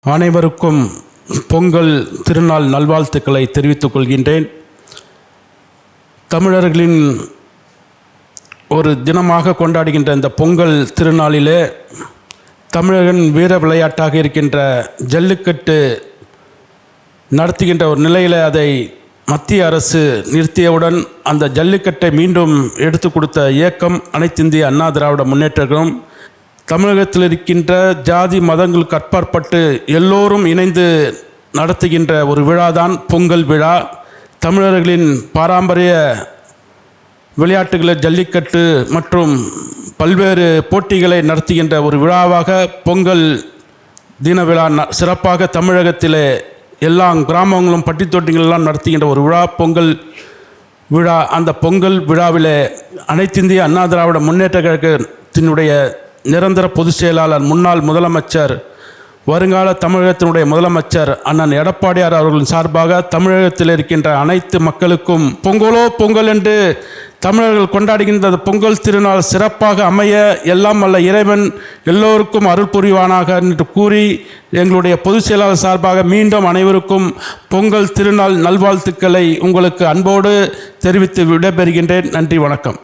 அனைவருக்கும் பொங்கல் திருநாள் நல்வாழ்த்துக்களை தெரிவித்துக் கொள்கின்றேன். தமிழர்களின் ஒரு தினமாக கொண்டாடுகின்ற இந்த பொங்கல் திருநாளிலே தமிழரின் வீர விளையாட்டாக இருக்கின்ற ஜல்லிக்கட்டு நடத்துகின்ற ஒரு நிலையில் அதை மத்திய அரசு நிறுத்தியவுடன் அந்த ஜல்லிக்கட்டை மீண்டும் எடுத்து கொடுத்த இயக்கம் அனைத்திந்திய அண்ணா திராவிட முன்னேற்றங்களும் தமிழகத்தில் இருக்கின்ற ஜாதி மதங்களுக்கு அப்பாற்பட்டு எல்லோரும் இணைந்து நடத்துகின்ற ஒரு விழாதான் பொங்கல் விழா. தமிழர்களின் பாரம்பரிய விளையாட்டுகளை ஜல்லிக்கட்டு மற்றும் பல்வேறு போட்டிகளை நடத்துகின்ற ஒரு விழாவாக பொங்கல் தின விழா சிறப்பாக தமிழகத்திலே எல்லா கிராமங்களும் பட்டி தொட்டிகளெல்லாம் நடத்துகின்ற ஒரு விழா பொங்கல் விழா. அந்த பொங்கல் விழாவிலே அனைத்திந்திய அண்ணா திராவிட முன்னேற்ற கழகத்தினுடைய நிரந்தர பொதுச் செயலாளர் முன்னாள் முதலமைச்சர் வருங்கால தமிழகத்தினுடைய முதலமைச்சர் அண்ணன் எடப்பாடியார் அவர்களின் சார்பாக தமிழகத்தில் இருக்கின்ற அனைத்து மக்களுக்கும் பொங்கலோ பொங்கல் என்று தமிழர்கள் கொண்டாடுகின்ற பொங்கல் திருநாள் சிறப்பாக அமைய எல்லாம் வல்ல இறைவன் எல்லோருக்கும் அருள் புரிவானாக என்று கூறி எங்களுடைய பொதுச் செயலாளர் சார்பாக மீண்டும் அனைவருக்கும் பொங்கல் திருநாள் நல்வாழ்த்துக்களை உங்களுக்கு அன்போடு தெரிவித்து விடைபெறுகின்றேன். நன்றி, வணக்கம்.